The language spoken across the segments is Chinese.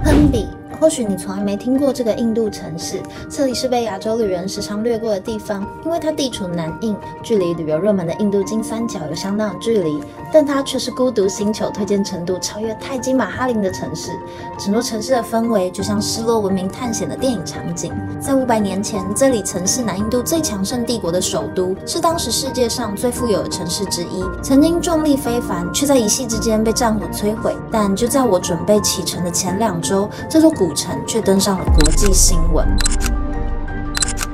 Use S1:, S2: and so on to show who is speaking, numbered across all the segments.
S1: 亨比，或許你從來沒聽過這個印度城市，這裡是被亞洲旅人時常略過的地方，因為它地處南印，距離旅遊熱門的印度金三角有相當的距離，但它卻是孤獨星球推薦程度超越泰姬瑪哈陵的城市。整座城市的氛圍就像失落文明探險的電影場景。在500年前，這裡曾是南印度最強盛帝國的首都，是當時世界上最富有的城市之一，曾經壯麗非凡，卻在一夕之間被戰火摧毀。但就在我準備啟程的前2周，這座古城卻登上了國際新聞。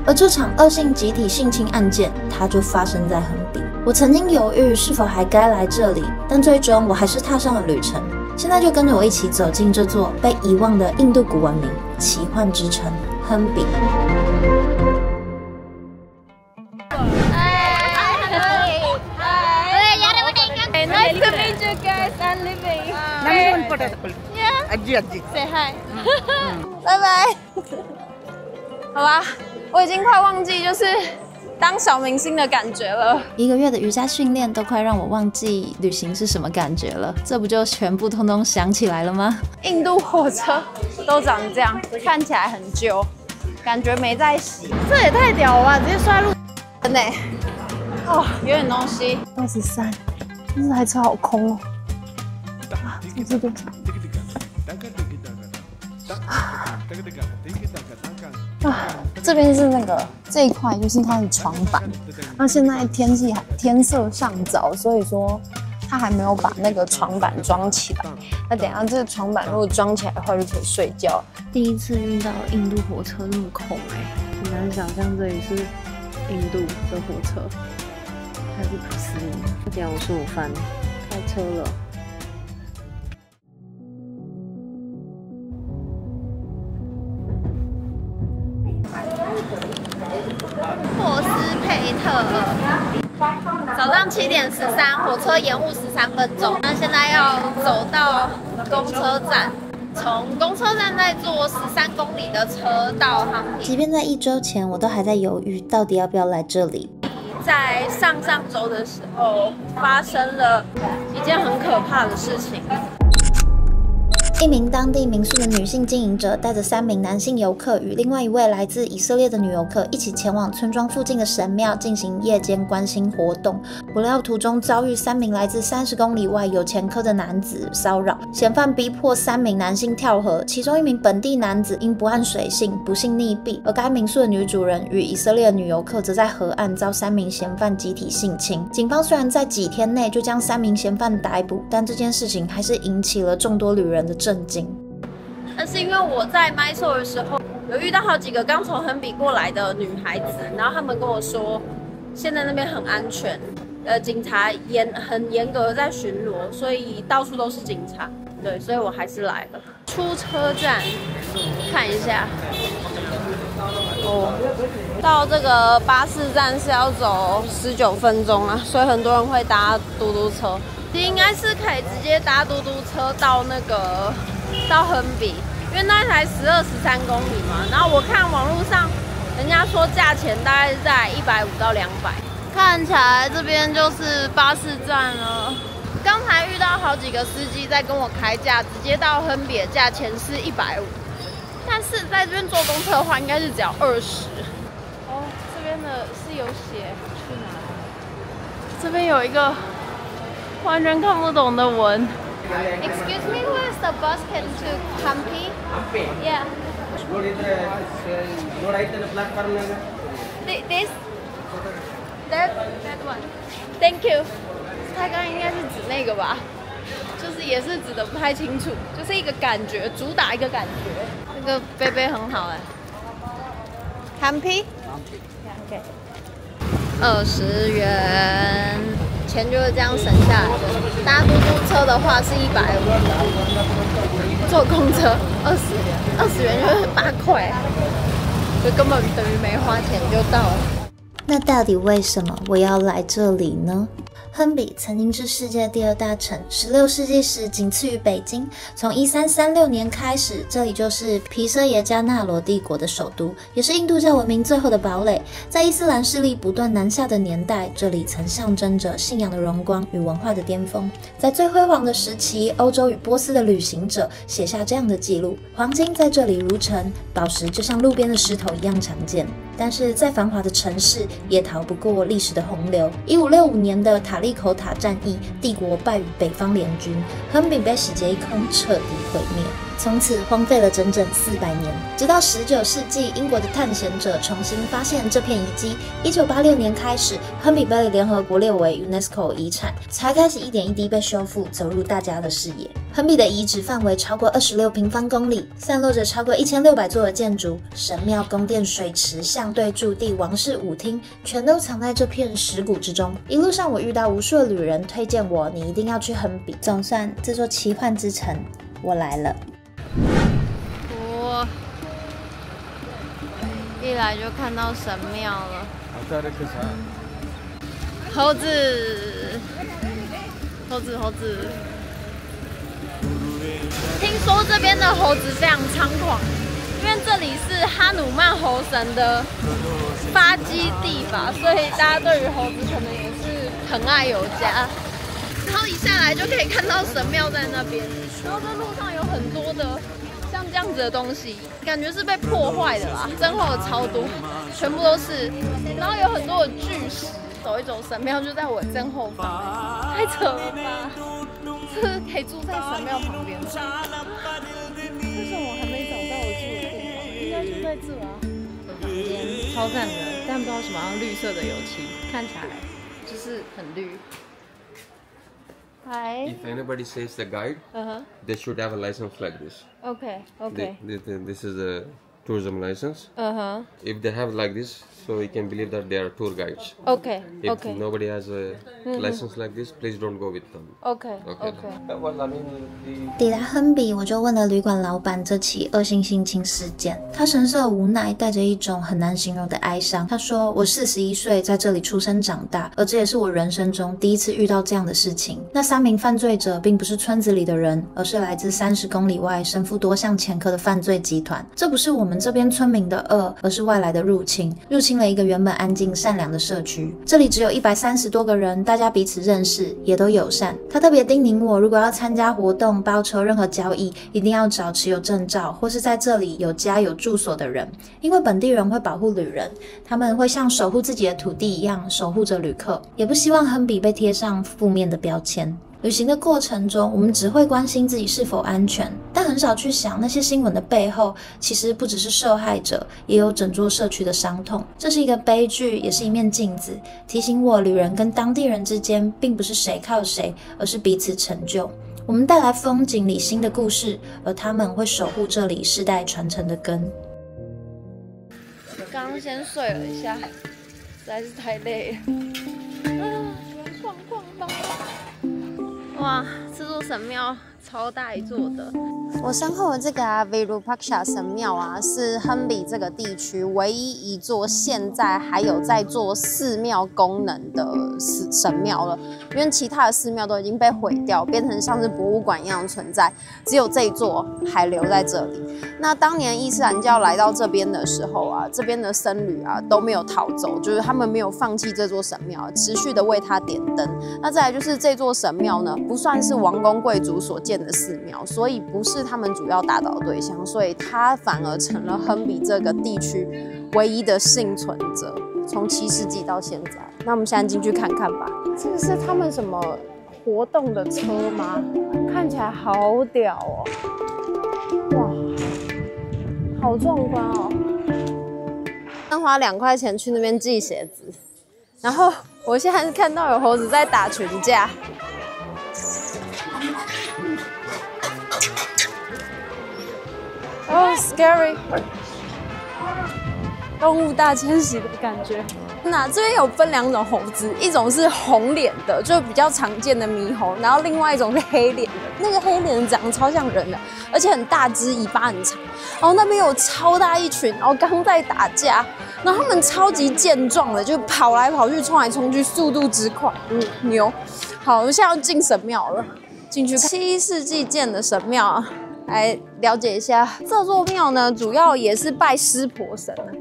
S1: 而這場惡性集體性侵案件，它就發生在亨比。我曾經猶豫是否還該來這裡，但最終我還是踏上了旅程。現在就跟着我一起走進這座被遺忘的印度古文明——奇幻之城亨比。
S2: Nice to meet you guys. I'm leaving. Yeah. Say hi. 拜拜。好啦，我已經快忘記就是當小明星的感覺了。
S1: 1個月的瑜伽訓練都快讓我忘記旅行是什麼感覺了，這不就全部通通想起來了嗎？
S2: 印度火車都長這樣，看起來很舊，感覺沒在洗。這也太屌了吧，直接摔入真的。哦，有點東西。23，這台車好空哦。啊，這是多少？啊，這邊是那個這一塊就是它的床板，那現在天色尚早，所以說它還沒有把那個床板裝起來。那等一下這個床板如果裝起來的話，就可以睡覺。第一次遇到印度火車那麼空很難想象這裡是印度的火車，太不可思議。點55分，開車了。霍斯佩特，早上7點13，火車延誤13分鐘。那現在要走到公車站，從公車站再坐13公里的車到亨比。
S1: 即便在1周前，我都還在猶豫到底要不要來這裡。
S2: 在上周的時候，發生了一件很可怕的事情。
S1: 一名當地民宿的女性經營者帶着3名男性遊客與另外一位來自以色列的女遊客一起前往村莊附近的神廟進行夜間觀星活動，不料途中遭遇3名來自30公里外有前科的男子騷擾，嫌犯逼迫3名男性跳河，其中1名本地男子因不按水性不幸溺斃，而該民宿的女主人與以色列的女遊客則在河岸遭3名嫌犯集體性侵。警方雖然在幾天內就將3名嫌犯逮捕，但這件事情還是引起了眾多旅人的震驚。
S2: 那是因為我在麥索爾的時候，有遇到好幾個剛從亨比過來的女孩子，然後他們跟我說，現在那邊很安全，警察很嚴格的在巡邏，所以到處都是警察。對，所以我還是來了。出車站看一下，哦，到這個巴士站是要走19分鐘啊，所以很多人會搭嘟嘟車。其實應該是可以直接搭嘟嘟車到亨比，因為那一台12、13公里嘛。然後我看網絡上人家說價錢大概是在150到200，看起來這邊就是巴士站了。剛才遇到好幾個司機在跟我開價，直接到亨比的價錢是150，但是在這邊坐公車的話，應該是只要20。哦，這邊的是有寫去哪裡？這邊有一個完全看不懂的文。Excuse me, where is the bus can to Hampi? Yeah.
S3: No right in the platform.
S2: This? That one. Thank you. 他剛剛應該是指那個吧，就是也是指的不太清楚，就是一個感覺，主打一個感覺。這個杯杯很好哎。Hampi? OK. 20元。錢就是這樣省下來的。搭嘟嘟車的話是150，坐公車20元就是8塊，就根本等於沒花錢就到了。
S1: 那到底為什麼我要來這裡呢？亨比曾經是世界第2大城，16世紀時僅次於北京。從1336年開始，這裡就是皮舍耶加納羅帝國的首都，也是印度教文明最後的堡壘。在伊斯蘭勢力不斷南下的年代，這裡曾象徵着信仰的榮光與文化的巔峰。在最輝煌的時期，歐洲與波斯的旅行者寫下這樣的記錄：黃金在這裡如塵，寶石就像路邊的石頭一樣常見。但是再繁華的城市也逃不過歷史的洪流。1565年的塔利口塔戰役，帝國敗於北方聯軍，亨比被洗劫一空，徹底毀滅。從此荒廢了整整400年，直到19世紀，英國的探險者重新發現這片遺跡。1986年開始，亨比被聯合國列為 UNESCO 遺產，才開始一點一滴被修復，走入大家的視野。亨比的遺址範圍超過26平方公里，散落着超過1600座的建築，神廟、宮殿、水池、象隊、駐地、王室舞廳，全都藏在這片石谷之中。一路上，我遇到無數的旅人推薦我，你一定要去亨比。總算，這座奇幻之城，我來了。
S2: 我一來就看到神廟了。猴子，猴子，猴子。聽說這邊的猴子非常猖狂，因為這裡是哈努曼猴神的發基地吧，所以大家對於猴子可能也是疼愛有加。然後一下來就可以看到神廟在那邊，然後這路上有很多的像這樣子的東西，感覺是被破壞的啦，身後有超多，全部都是，然後有很多的巨石，走一走神廟就在我正後方，太扯了吧！这是可以住在神廟旁邊的，為什麼我還沒找到我住的地方？應該就在這啊。房間超讚的，但不知道什麼樣綠色的油漆，看起來就是很綠。Hi.
S3: If anybody says the guide, they should have a license like this.
S2: Okay.
S3: This is a tourism license. If they have like this, so you can believe that they are tour guides. If nobody has a license like this, please don't go with them.
S2: Okay.
S3: Well, I mean,
S1: 抵達亨比，我就問了旅館老闆這起惡性性侵事件。他神色無奈，帶着一種很難形容的哀傷。他說：“我41歲，在這裡出生長大，而這也是我人生中第一次遇到這樣的事情。那3名犯罪者並不是村子裡的人，而是來自30公里外身負多項前科的犯罪集團。這不是我們這邊村民的惡，而是外來的入侵了一個原本安靜善良的社區。這裡只有130多個人，大家彼此認識，也都友善。他特別叮嚀我，如果要參加活動、包車、任何交易，一定要找持有證照或是在這裡有家有住所的人，因為本地人會保護旅人，他們會像守護自己的土地一樣守護着旅客，也不希望亨比被貼上負面的標籤。旅行的過程中，我們只會關心自己是否安全，但很少去想那些新聞的背後，其實不只是受害者，也有整座社區的傷痛。這是一個悲劇，也是一面鏡子，提醒我旅人跟當地人之間並不是誰靠誰，而是彼此成就。我們帶來風景裡新的故事，而他們會守護這裡世代傳承的根。
S2: 剛剛先睡了一下，實在是太累了。逛逛吧。哇，這座神廟超大一座的。
S4: 我身後的這個Virupaksha 神廟啊，是亨比這個地區唯一一座現在還有在做寺廟功能的神廟了，因為其他的寺廟都已經被毀掉，變成像是博物館一樣存在，只有這一座還留在這裡。那當年伊斯蘭教來到這邊的時候啊，這邊的僧侶啊都沒有逃走，就是他們沒有放棄這座神廟，持續的為它點燈。那再來就是這座神廟呢，不算是王公貴族所建的寺廟，所以不是他們主要打倒的對象，所以它反而成了亨比這個地區唯一的幸存者，從7世紀到現在。那我們現在進去看看吧。這個是他們什麼活動的車嗎？看起來好屌哦！哇，好壯觀哦！要花2塊錢去那邊寄鞋子，然後我現在看到有猴子在打群架。Scary， 動物大遷徙的感覺。那這邊有分2種猴子，一種是紅臉的，就比較常見的獼猴，然後另外一種是黑臉的。那個黑臉長得超像人的，而且很大只，尾巴很長。然後那邊有超大一群，然後剛在打架。然後他們超級健壯的，就跑來跑去、衝來衝去，速度之快，牛。好，我們現在要進神廟了，進去看7世紀建的神廟，來了解一下。這座廟呢，主要也是拜濕婆神的，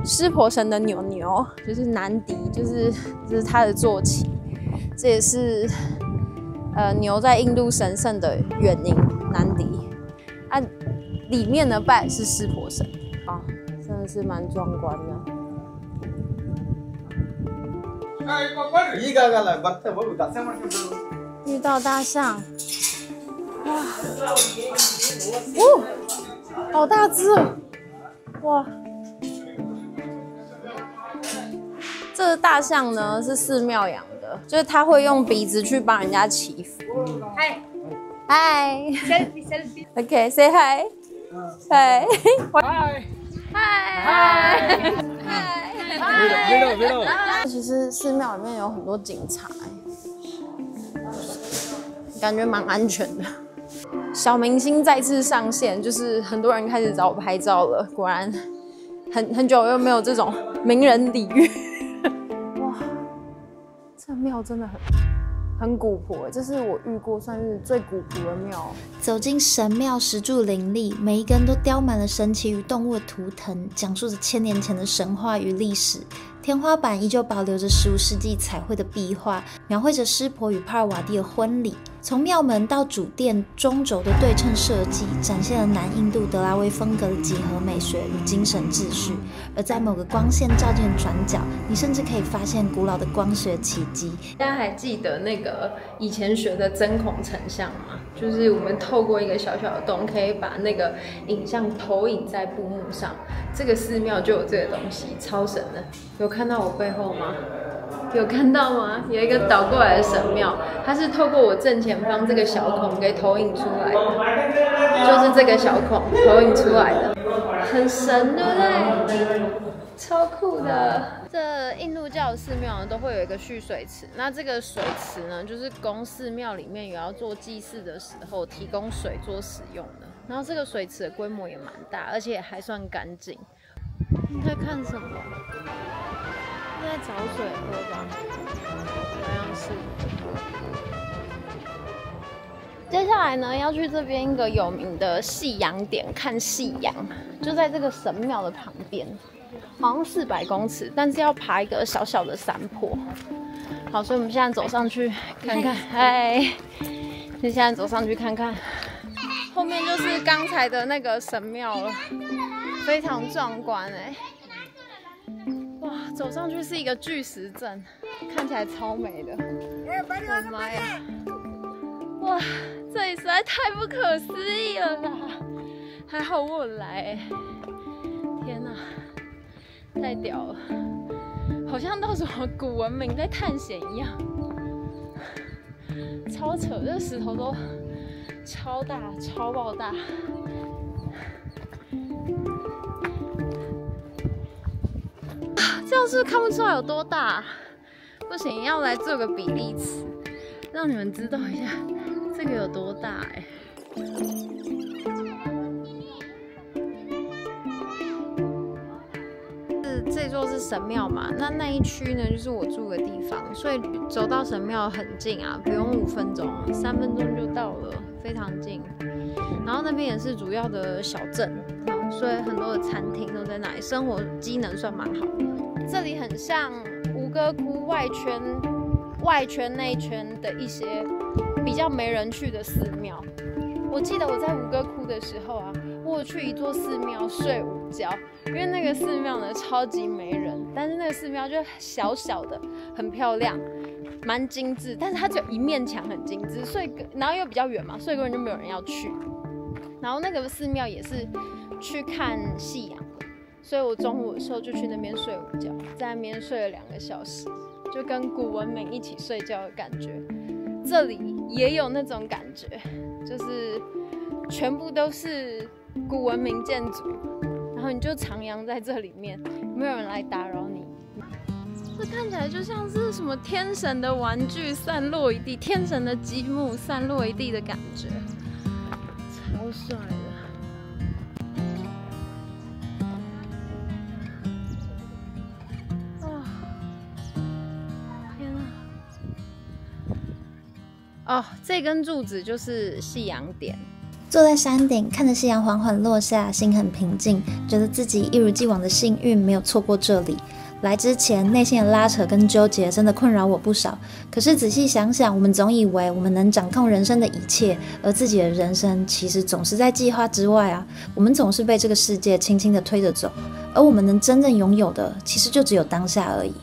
S4: 濕婆神的牛牛就是南迪，就是他的坐騎，這也是牛在印度神聖的原因，南迪。啊，裡面呢拜的是濕婆神，啊，真的是蠻壯觀的。遇到大象，哇，哦，好大只哦，哇！這個大象呢是寺廟養的，就是它會用鼻子去幫人家祈福。嗨。Hi. Selfie. Okay, say hi. Hi. Hi. Hi. Hi. 其實寺廟裡面有很多警察，感覺蠻安全的。小明星再次上線，就是很多人開始找我拍照了。果然很久又沒有這種名人禮遇。哇，這廟真的很古樸，這是我遇過算是最古樸的廟。
S1: 走進神廟，石柱林立，每一根都雕滿了神奇與動物的圖騰，講述着1000年前的神話與歷史。天花板依舊保留着15世紀彩繪的壁畫，描繪着濕婆與帕爾瓦蒂的婚禮。從廟門到主殿，中軸的對稱設計展現了南印度德拉維風格的幾何美學與精神秩序。而在某個光線照進的轉角，你甚至可以發現古老的光學奇蹟。
S5: 大家還記得那個以前學的针孔成像嗎？就是我們透過一個小小的洞，可以把那個影像投影在布幕上。這個寺廟就有這個東西，超神的。有看到我背後嗎？有看到嗎？有一個倒過來的神廟，它是透過我正前方這個小孔給投影出來的，就是這個小孔投影出來的，很神，對不對？超酷的。這印度教的寺廟呢，都會有一個蓄水池，那這個水池呢，就是供寺廟裡面有要做祭祀的時候提供水做使用的。然後這個水池的規模也蠻大，而且還算乾淨。你在看什麼？在找水喝吧，好像是。接下來呢，要去這邊一個有名的夕陽點看夕陽，就在這個神廟的旁邊，好像400公尺，但是要爬一個小小的山坡。好，所以我們現在走上去看看。嗨，就現在走上去看看，後面就是剛才的那個神廟了，非常壯觀哎。哇，走上去是一個巨石陣，看起來超美的。我的媽呀！哇，這裡實在太不可思議了啦！還好我有來，天哪，太屌了，好像到什麼古文明在探險一樣，超扯！這石頭都超大，超爆大。這樣是不是看不出來有多大？不行，要來做個比例尺，讓你們知道一下這個有多大哎。這座是神廟嘛，那一區呢就是我住的地方，所以走到神廟很近啊，不用5分鐘，3分鐘就到了，非常近。然後那邊也是主要的小鎮，所以很多的餐廳都在那裡，生活機能算蠻好的。這裡很像吳哥窟外圈內圈的一些比較沒人去的寺廟。我記得我在吳哥窟的時候啊，我有去一座寺廟睡午覺，因為那個寺廟呢超級沒人，但是那個寺廟就小小的，很漂亮，蠻精緻，但是它只有一面牆很精緻，所以然後又比較遠嘛，所以根本就沒有人要去。然後那個寺廟也是去看夕陽的，所以我中午的時候就去那邊睡午覺，在那邊睡了2個小時，就跟古文明一起睡覺的感覺。這裡也有那種感覺，就是全部都是古文明建築，然後你就徜徉在這裡面，沒有人來打擾你。這看起來就像是什麼天神的玩具散落一地，天神的積木散落一地的感覺，超帥的。哦，這根柱子就是夕陽點。
S1: 坐在山頂，看着夕陽緩緩落下，心很平靜，覺得自己一如既往的幸運，沒有錯過這裡。來之前，內心的拉扯跟糾結真的困擾我不少。可是仔細想想，我們總以為我們能掌控人生的一切，而自己的人生其實總是在計劃之外啊。我們總是被這個世界輕輕地推着走，而我們能真正擁有的，其實就只有當下而已。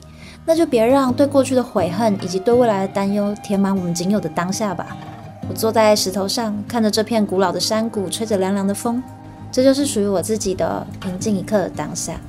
S1: 那就別讓對過去的悔恨以及對未來的擔憂填滿我們僅有的當下吧。我坐在石頭上，看着這片古老的山谷，吹着涼涼的風，這就是屬於我自己的平靜一刻的當下。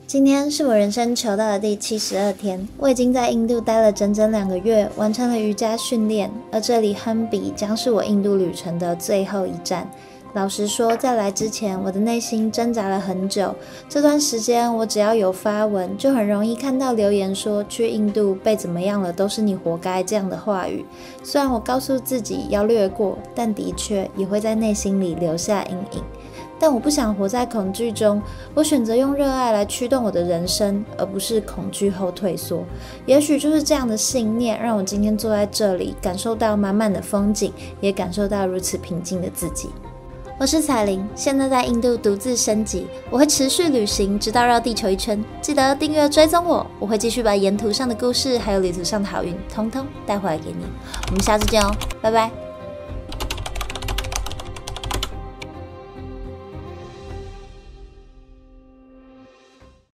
S1: 今天是我人生求道的第72天，我已經在印度待了整整2個月，完成了瑜伽訓練，而這裡亨比將是我印度旅程的最後一站。老實說，在來之前，我的內心掙扎了很久。這段時間，我只要有發文，就很容易看到留言說去印度被怎麼樣了，都是你活該這樣的話語。雖然我告訴自己要略過，但的確也會在內心裡留下陰影。但我不想活在恐懼中，我選擇用熱愛來驅動我的人生，而不是恐懼後退縮。也許就是這樣的信念，讓我今天坐在這裡，感受到滿滿的風景，也感受到如此平靜的自己。我是彩玲，現在在印度獨自升級，我會持續旅行，直到繞地球一圈。記得訂閱追蹤我，我會繼續把沿途上的故事，還有旅途上的好運，通通帶回來給你。我們下次見哦，拜拜。